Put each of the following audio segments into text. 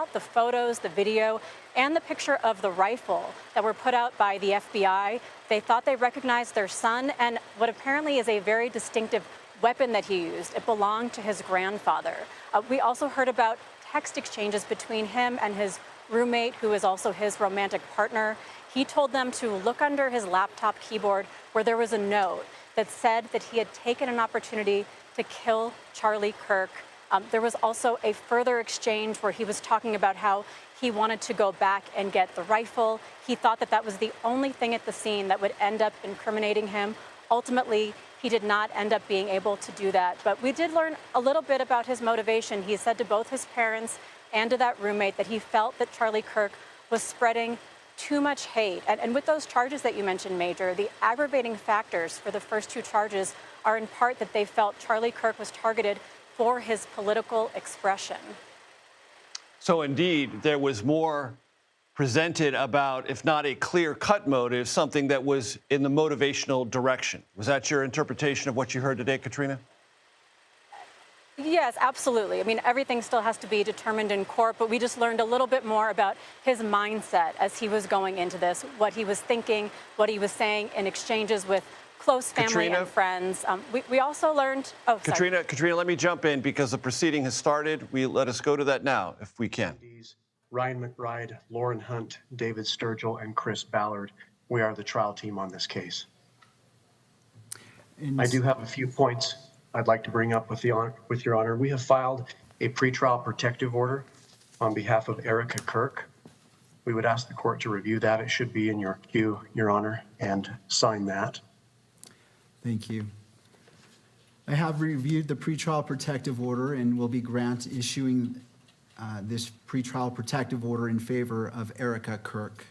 saw the photos, the video, and the picture of the rifle that were put out by the FBI, they thought they recognized their son and what apparently is a very distinctive weapon that he used. It belonged to his grandfather. We also heard about text exchanges between him and his roommate, who is also his romantic partner. He told them to look under his laptop keyboard where there was a note that said that he had taken an opportunity to kill Charlie Kirk. There was also a further exchange where he was talking about how he wanted to go back and get the rifle. He thought that that was the only thing at the scene that would end up incriminating him. Ultimately, he did not end up being able to do that. But we did learn a little bit about his motivation. He said to both his parents and to that roommate that he felt that Charlie Kirk was spreading too much hate. And with those charges that you mentioned, Major, the aggravating factors for the first two charges are in part that they felt Charlie Kirk was targeted for his political expression. So indeed, there was more presented about, if not a clear-cut motive, something that was in the motivational direction. Was that your interpretation of what you heard today, Katrina? Yes, absolutely. I mean, everything still has to be determined in court, but we just learned a little bit more about his mindset as he was going into this, what he was thinking, what he was saying in exchanges with close family and friends. We also learned, Katrina, let me jump in because the proceeding has started. Let us go to that now, if we can. Ryan McBride, Lauren Hunt, David Sturgill, and Chris Ballard. We are the trial team on this case. I do have a few points I'd like to bring up with Your Honor. We have filed a pretrial protective order on behalf of Erica Kirk. We would ask the court to review that. It should be in your queue, Your Honor, and sign that. Thank you. I have reviewed the pretrial protective order and will be issuing this pretrial protective order in favor of Erica Kirk.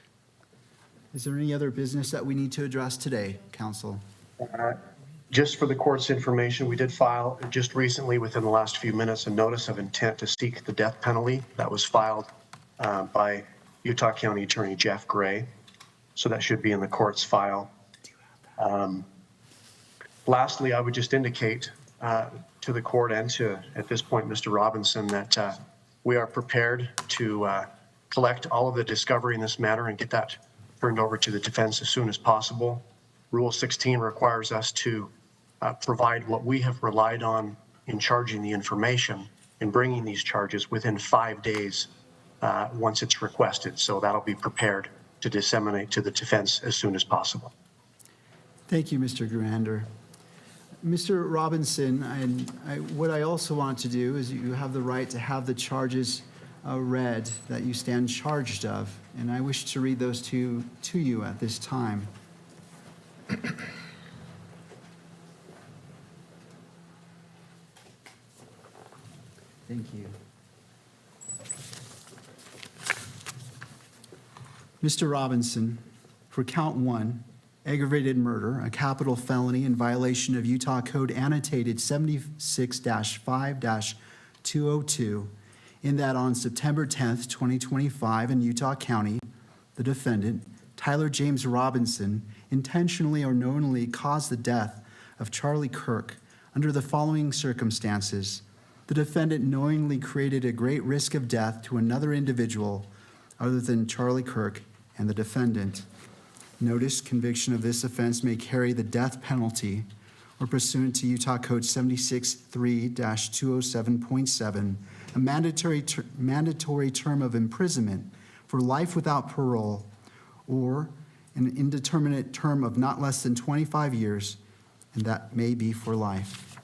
Is there any other business that we need to address today, counsel? Just for the court's information, we did file just recently, within the last few minutes, a notice of intent to seek the death penalty that was filed by Utah County Attorney Jeff Gray. So that should be in the court's file. Lastly, I would just indicate to the court and to, at this point, Mr. Robinson, that we are prepared to collect all of the discovery in this matter and get that turned over to the defense as soon as possible. Rule 16 requires us to provide what we have relied on in charging the information and bringing these charges within 5 days once it's requested. So that'll be prepared to disseminate to the defense as soon as possible. Thank you, Mr. Grander. Mr. Robinson, what I also want to do is you have the right to have the charges read that you stand charged of, and I wish to read those to you at this time. Thank you. Mr. Robinson, for count 1, aggravated murder, a capital felony in violation of Utah Code annotated 76-5-202, in that on September 10th, 2025 in Utah County, the defendant, Tyler James Robinson, intentionally or knowingly caused the death of Charlie Kirk under the following circumstances. The defendant knowingly created a great risk of death to another individual other than Charlie Kirk and the defendant. Notice conviction of this offense may carry the death penalty or pursuant to Utah Code 76-3-207.7, a mandatory term of imprisonment for life without parole or an indeterminate term of not less than 25 years, and that may be for life.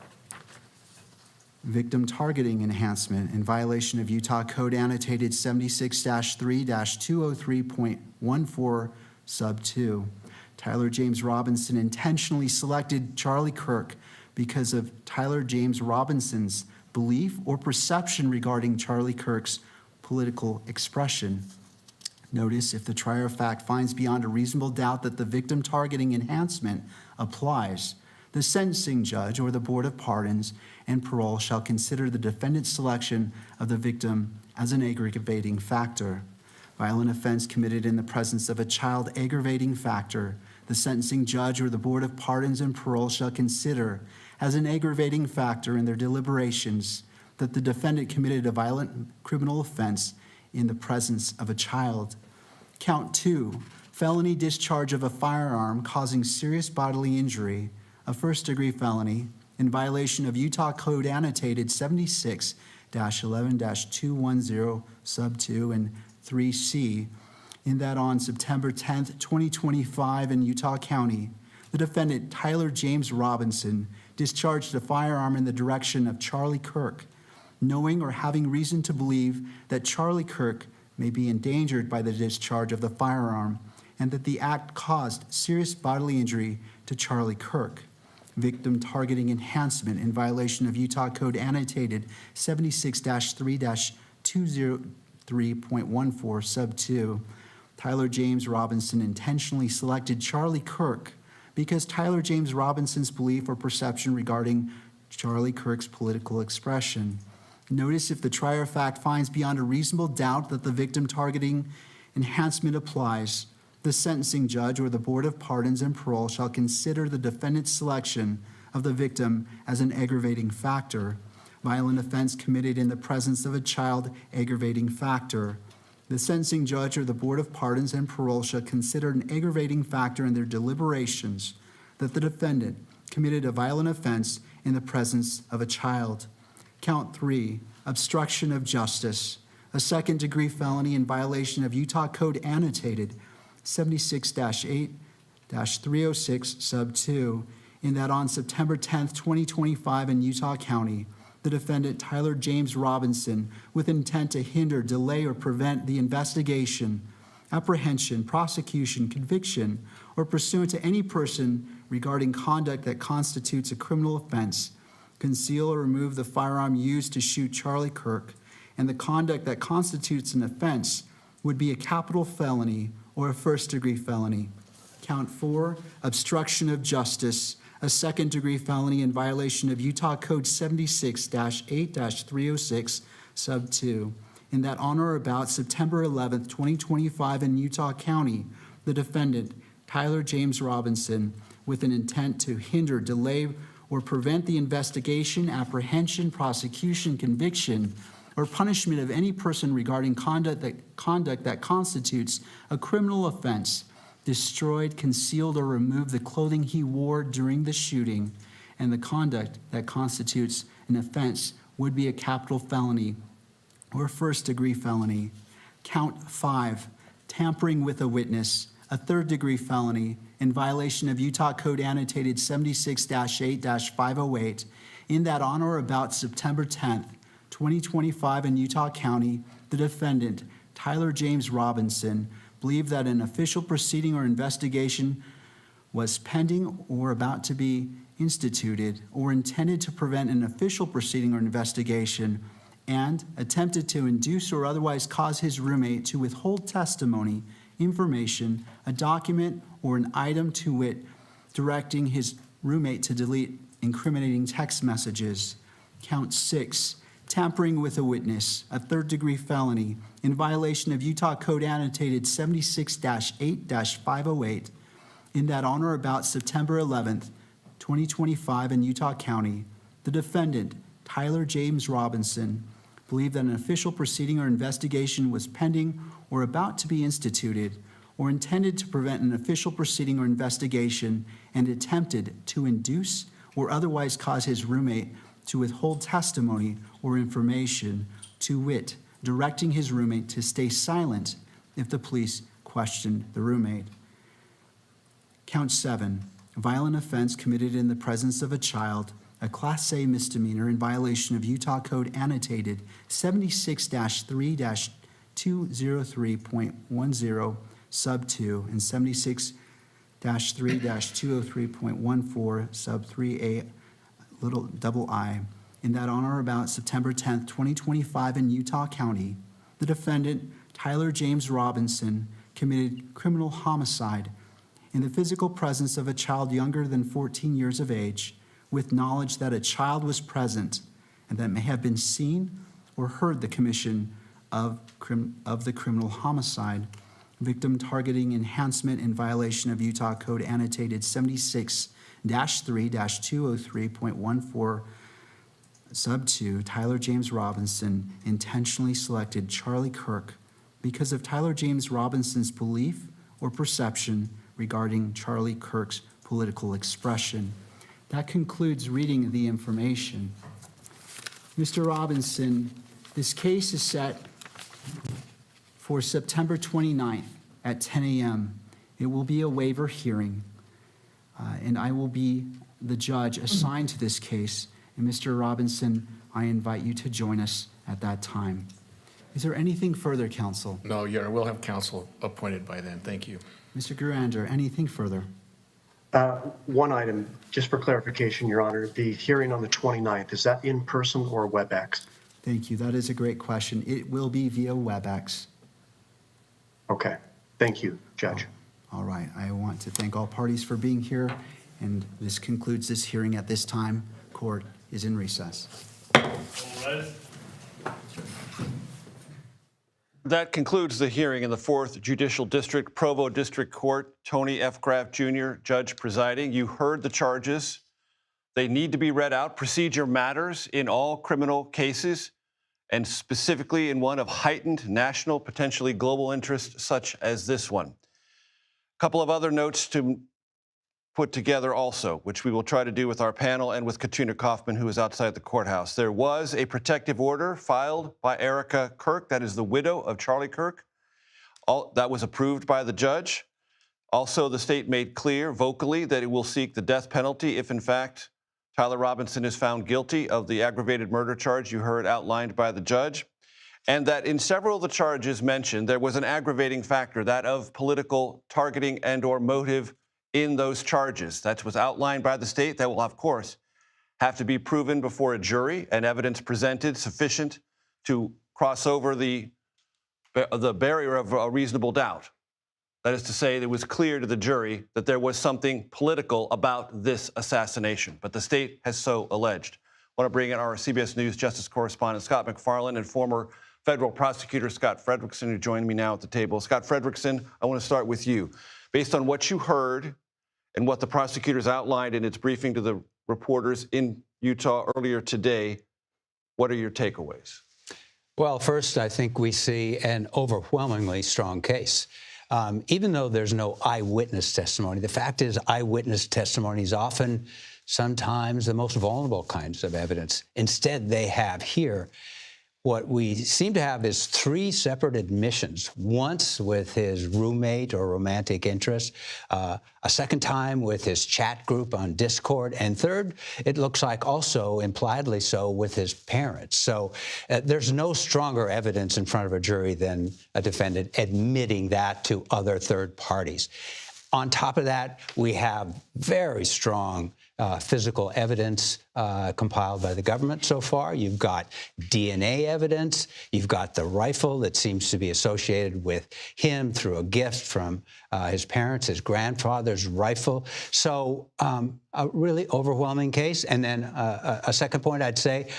Victim targeting enhancement in violation of Utah Code annotated 76-3-203.14 sub 2. Tyler James Robinson intentionally selected Charlie Kirk because of Tyler James Robinson's belief or perception regarding Charlie Kirk's political expression. Notice, if the trier of fact finds beyond a reasonable doubt that the victim targeting enhancement applies, the sentencing judge or the Board of Pardons and Parole shall consider the defendant's selection of the victim as an aggravating factor. Violent offense committed in the presence of a child aggravating factor, the sentencing judge or the Board of Pardons and Parole shall consider as an aggravating factor in their deliberations that the defendant committed a violent criminal offense in the presence of a child. Count 2, felony discharge of a firearm causing serious bodily injury, a first-degree felony, in violation of Utah Code Annotated 76-11-210 sub 2 and 3C, in that on September 10th, 2025 in Utah County, the defendant Tyler James Robinson discharged a firearm in the direction of Charlie Kirk, knowing or having reason to believe that Charlie Kirk may be endangered by the discharge of the firearm and that the act caused serious bodily injury to Charlie Kirk. Victim targeting enhancement in violation of Utah Code Annotated 76-3-203.14 sub 2. Tyler James Robinson intentionally selected Charlie Kirk because Tyler James Robinson's belief or perception regarding Charlie Kirk's political expression. Notice if the trier of fact finds beyond a reasonable doubt that the victim targeting enhancement applies, the sentencing judge or the Board of Pardons and Parole shall consider the defendant's selection of the victim as an aggravating factor. Violent offense committed in the presence of a child, aggravating factor. The sentencing judge or the Board of Pardons and Parole shall consider an aggravating factor in their deliberations that the defendant committed a violent offense in the presence of a child. Count 3, obstruction of justice, a second-degree felony in violation of Utah Code Annotated 76-8-306 sub 2, in that on September 10th, 2025 in Utah County, the defendant Tyler James Robinson, with intent to hinder, delay, or prevent the investigation, apprehension, prosecution, conviction, or pursuant to any person regarding conduct that constitutes a criminal offense, conceal or remove the firearm used to shoot Charlie Kirk, and the conduct that constitutes an offense would be a capital felony or a first-degree felony. Count 4, obstruction of justice, a second-degree felony in violation of Utah Code 76-8-306 sub 2, in that on or about September 11th, 2025 in Utah County, the defendant, Tyler James Robinson, with an intent to hinder, delay, or prevent the investigation, apprehension, prosecution, conviction, or punishment of any person regarding conduct that constitutes a criminal offense, destroyed, concealed, or removed the clothing he wore during the shooting, and the conduct that constitutes an offense would be a capital felony or first-degree felony. Count 5, tampering with a witness, a third-degree felony in violation of Utah Code Annotated 76-8-508, in that on or about September 10th, 2025 in Utah County, the defendant, Tyler James Robinson, believed that an official proceeding or investigation was pending or about to be instituted or intended to prevent an official proceeding or investigation, and attempted to induce or otherwise cause his roommate to withhold testimony, information, a document, or an item, to wit, directing his roommate to delete incriminating text messages. Count 6, tampering with a witness, a third-degree felony in violation of Utah Code Annotated 76-8-508, in that on or about September 11th, 2025 in Utah County, the defendant, Tyler James Robinson, believed that an official proceeding or investigation was pending or about to be instituted or intended to prevent an official proceeding or investigation, and attempted to induce or otherwise cause his roommate to withhold testimony or information, to wit, directing his roommate to stay silent if the police questioned the roommate. Count 7, violent offense committed in the presence of a child, a Class A misdemeanor in violation of Utah Code Annotated 76-3-203.10 sub 2 and 76-3-203.14 sub 3A little double I, in that on or about September 10th, 2025 in Utah County, the defendant, Tyler James Robinson, committed criminal homicide in the physical presence of a child younger than 14 years of age, with knowledge that a child was present and that may have been seen or heard the commission of the criminal homicide. Victim targeting enhancement in violation of Utah Code Annotated 76-3-203.14 sub 2, Tyler James Robinson intentionally selected Charlie Kirk because of Tyler James Robinson's belief or perception regarding Charlie Kirk's political expression. That concludes reading the information. Mr. Robinson, this case is set for September 29th at 10 a.m. It will be a waiver hearing, and I will be the judge assigned to this case. And Mr. Robinson, I invite you to join us at that time. Is there anything further, counsel? No, Your Honor, we'll have counsel appointed by then. Thank you. Mr. Gurander, anything further? One item, just for clarification, Your Honor, the hearing on the 29th, is that in person or WebEx? Thank you. That is a great question. It will be via WebEx. Okay. Thank you, Judge. All right. I want to thank all parties for being here, and this concludes this hearing at this time. Court is in recess. That concludes the hearing in the 4th Judicial District, Provo District Court. Tony F. Graff Jr., judge presiding. You heard the charges. They need to be read out. Procedure matters in all criminal cases, and specifically in one of heightened national, potentially global interest, such as this one. A couple of other notes to put together also, which we will try to do with our panel and with Katrina Kaufman, who is outside the courthouse. There was a protective order filed by Erica Kirk, that is the widow of Charlie Kirk. That was approved by the judge. Also, the state made clear vocally that it will seek the death penalty if, in fact, Tyler Robinson is found guilty of the aggravated murder charge you heard outlined by the judge, and that in several of the charges mentioned, there was an aggravating factor, that of political targeting and or motive in those charges. That was outlined by the state. That will, of course, have to be proven before a jury and evidence presented sufficient to cross over the barrier of a reasonable doubt. That is to say, it was clear to the jury that there was something political about this assassination, but the state has so alleged. I want to bring in our CBS News Justice correspondent, Scott McFarland, and former federal prosecutor Scott Frederickson, who joined me now at the table. Scott Frederickson, I want to start with you. Based on what you heard and what the prosecutors outlined in its briefing to the reporters in Utah earlier today, what are your takeaways? Well, first, I think we see an overwhelmingly strong case. Even though there's no eyewitness testimony, the fact is eyewitness testimony is often, sometimes, the most vulnerable kinds of evidence. Instead, they have here what we seem to have is 3 separate admissions, once with his roommate or romantic interest, a second time with his chat group on Discord, and third, it looks like also, impliedly so, with his parents. So there's no stronger evidence in front of a jury than a defendant admitting that to other third parties. On top of that, we have very strong physical evidence compiled by the government so far. You've got DNA evidence. You've got the rifle that seems to be associated with him through a gift from his parents, his grandfather's rifle. So a really overwhelming case. And then a second point I'd say,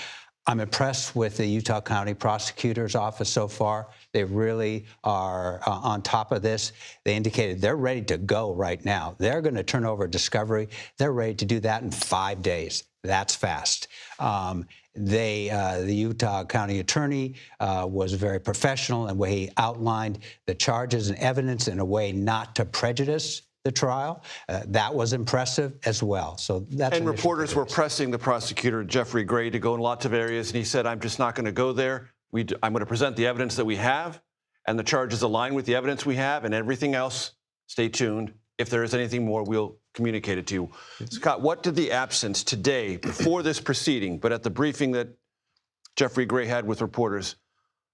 I'm impressed with the Utah County Prosecutor's Office so far. They really are on top of this. They indicated they're ready to go right now. They're going to turn over discovery. They're ready to do that in 5 days. That's fast. The Utah County Attorney was very professional in the way he outlined the charges and evidence in a way not to prejudice the trial. That was impressive as well. So that's and reporters were pressing the prosecutor, Jeffrey Gray, to go in lots of areas, and he said, I'm just not going to go there. I'm going to present the evidence that we have, and the charges align with the evidence we have, and everything else, stay tuned. If there is anything more, we'll communicate it to you. Scott, what did the absence today, before this proceeding, but at the briefing that Jeffrey Gray had with reporters,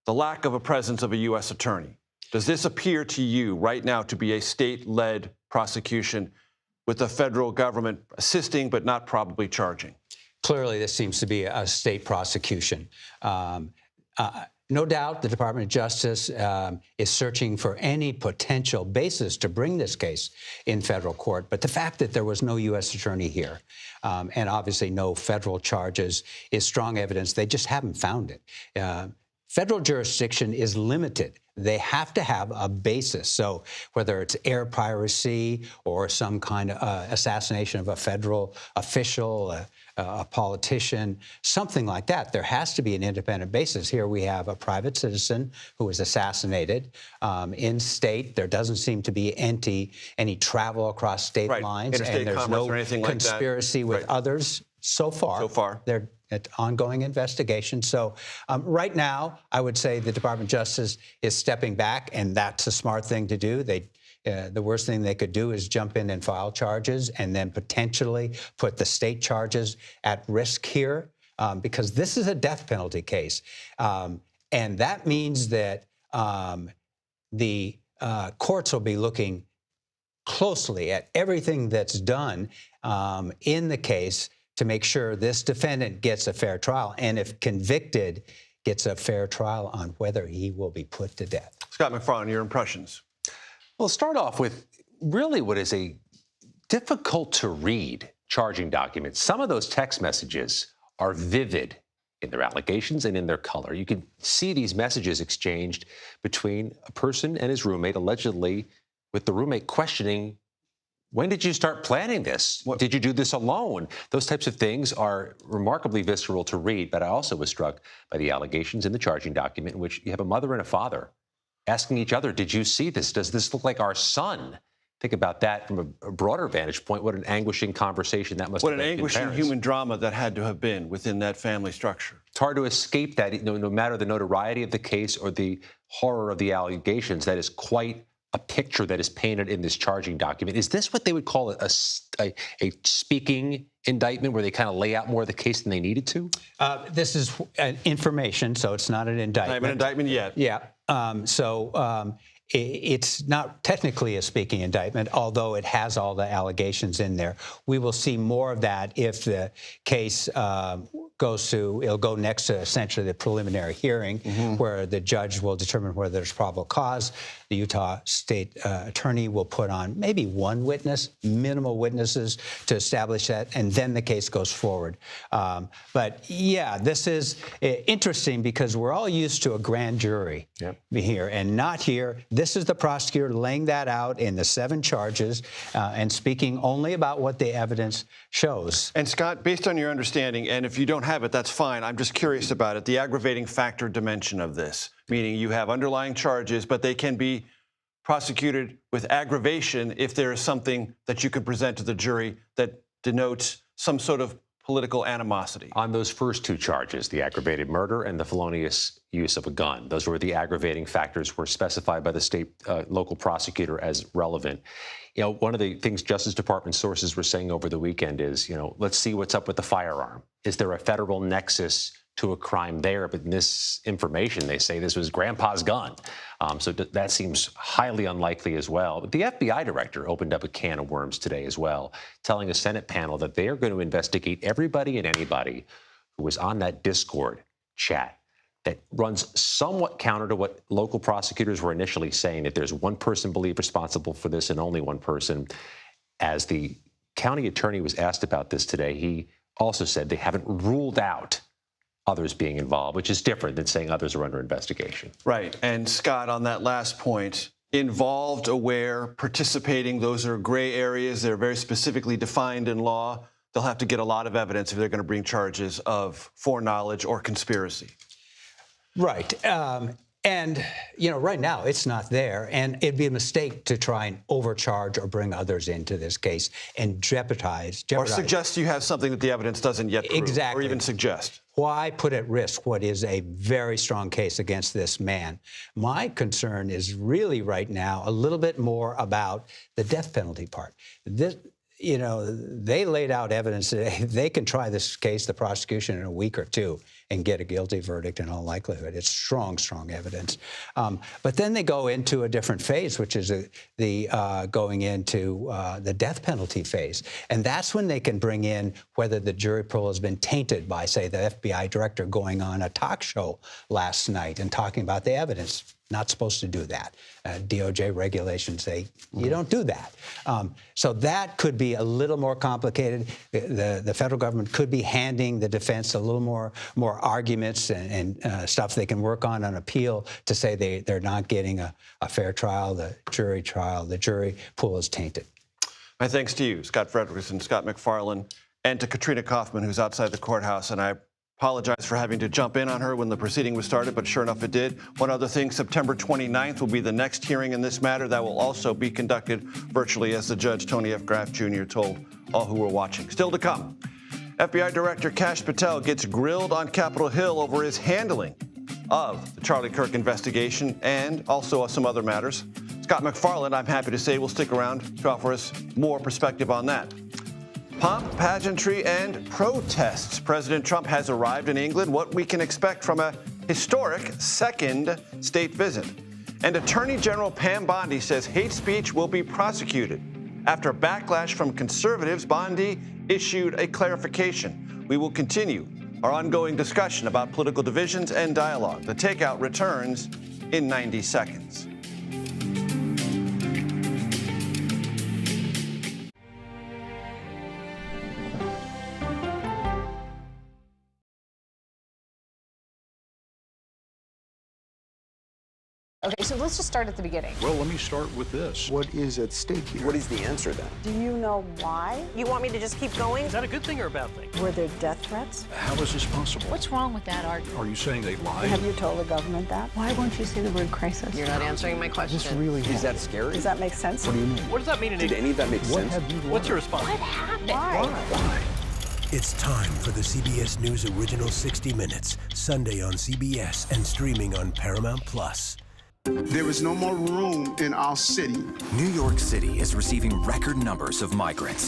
the lack of a presence of a U.S. attorney, does this appear to you right now to be a state-led prosecution with the federal government assisting but not probably charging? Clearly, this seems to be a state prosecution. No doubt the Department of Justice is searching for any potential basis to bring this case in federal court. But the fact that there was no U.S. attorney here and obviously no federal charges is strong evidence. They just haven't found it. Federal jurisdiction is limited they have to have a basis. So whether it's air piracy or some kind of assassination of a federal official, a politician, something like that, there has to be an independent basis. Here we have a private citizen who was assassinated in state. There doesn't seem to be any travel across state lines, interstate and there's commerce no or anything like that. conspiracy with others so far. So far. They're at ongoing investigation. So right now, I would say the Department of Justice is stepping back, and that's a smart thing to do. The worst thing they could do is jump in and file charges and then potentially put the state charges at risk here, because this is a death penalty case. And that means that the courts will be looking closely at everything that's done in the case to make sure this defendant gets a fair trial, and if convicted, gets a fair trial on whether he will be put to death. Scott McFarlane, your impressions? We'll start off with really what is a difficult to read charging document. Some of those text messages are vivid in their allegations and in their color. You can see these messages exchanged between a person and his roommate, allegedly with the roommate questioning, when did you start planning this? Did you do this alone? Those types of things are remarkably visceral to read, but I also was struck by the allegations in the charging document in which you have a mother and a father asking each other, did you see this? Does this look like our son? Think about that from a broader vantage point. What an anguishing conversation that must have been. What an anguishing human drama that had to have been within that family structure. It's hard to escape that, no matter the notoriety of the case or the horror of the allegations. That is quite a picture that is painted in this charging document. Is this what they would call a speaking indictment, where they kind of lay out more of the case than they needed to? This is information, so it's not an indictment. Not an indictment yet. Yeah. It's not technically a speaking indictment, although it has all the allegations in there. We will see more of that if the case it'll go next to essentially the preliminary hearing, where the judge will determine whether there's probable cause. The Utah State Attorney will put on maybe one witness, minimal witnesses, to establish that, and then the case goes forward. But yeah, this is interesting because we're all used to a grand jury here, and not here. This is the prosecutor laying that out in the 7 charges and speaking only about what the evidence shows. And Scott, based on your understanding, and if you don't have it, that's fine. I'm just curious about it. The aggravating factor dimension of this, meaning you have underlying charges, but they can be prosecuted with aggravation if there is something that you could present to the jury that denotes some sort of political animosity. On those first 2 charges, the aggravated murder and the felonious use of a gun, those were the aggravating factors were specified by the state local prosecutor as relevant. One of the things Justice Department sources were saying over the weekend is, let's see what's up with the firearm. Is there a federal nexus to a crime there? But in this information, they say this was grandpa's gun. So that seems highly unlikely as well. But the FBI director opened up a can of worms today as well, telling a Senate panel that they are going to investigate everybody and anybody who was on that Discord chat that runs somewhat counter to what local prosecutors were initially saying, that there's one person believed responsible for this and only one person. As the county attorney was asked about this today, he also said they haven't ruled out others being involved, which is different than saying others are under investigation. Right. And Scott, on that last point, involved, aware, participating, those are gray areas. They're very specifically defined in law. They'll have to get a lot of evidence if they're going to bring charges of foreknowledge or conspiracy. Right. And, right now it's not there. And it'd be a mistake to try and overcharge or bring others into this case and jeopardize. Or suggest you have something that the evidence doesn't yet prove. Exactly. Or even suggest. Why put at risk what is a very strong case against this man? My concern is really right now a little bit more about the death penalty part. They laid out evidence that they can try this case, the prosecution, in a week or 2 and get a guilty verdict in all likelihood. It's strong, strong evidence. But then they go into a different phase, which is going into the death penalty phase. And that's when they can bring in whether the jury pool has been tainted by, say, the FBI director going on a talk show last night and talking about the evidence. Not supposed to do that. DOJ regulations say you don't do that. So that could be a little more complicated. The federal government could be handing the defense a little more more arguments and stuff they can work on appeal to say they're not getting a fair trial, the jury pool is tainted. My thanks to you, Scott Frederickson, Scott McFarland, and to Katrina Kaufman, who's outside the courthouse. And I apologize for having to jump in on her when the proceeding was started, but sure enough, it did. One other thing, September 29th will be the next hearing in this matter. That will also be conducted virtually, as the judge, Tony F. Graff Jr., told all who were watching. Still to come, FBI Director Kash Patel gets grilled on Capitol Hill over his handling of the Charlie Kirk investigation and also some other matters. Scott McFarland, I'm happy to say, will stick around to offer us more perspective on that. Pomp, pageantry, and protests. President Trump has arrived in England, what we can expect from a historic second state visit. And Attorney General Pam Bondi says hate speech will be prosecuted. After backlash from conservatives, Bondi issued a clarification. We will continue our ongoing discussion about political divisions and dialogue. The Takeout returns in 90 seconds. Okay, so let's just start at the beginning. Well, let me start with this. What is at stake here? What is the answer then? Do you know why? You want me to just keep going? Is that a good thing or a bad thing? Were there death threats? How is this possible? What's wrong with that argument? Are you saying they lied? Have you told the government that? Why won't you say the word crisis? You're not answering my question. This really Is that scary? Does that make sense? What do you mean? What does that mean in Did any of that make sense? What's your response? What happened? Why? It's time for the CBS News Original 60 Minutes, Sunday on CBS and streaming on Paramount Plus. There is no more room in our city. New York City is receiving record numbers of migrants.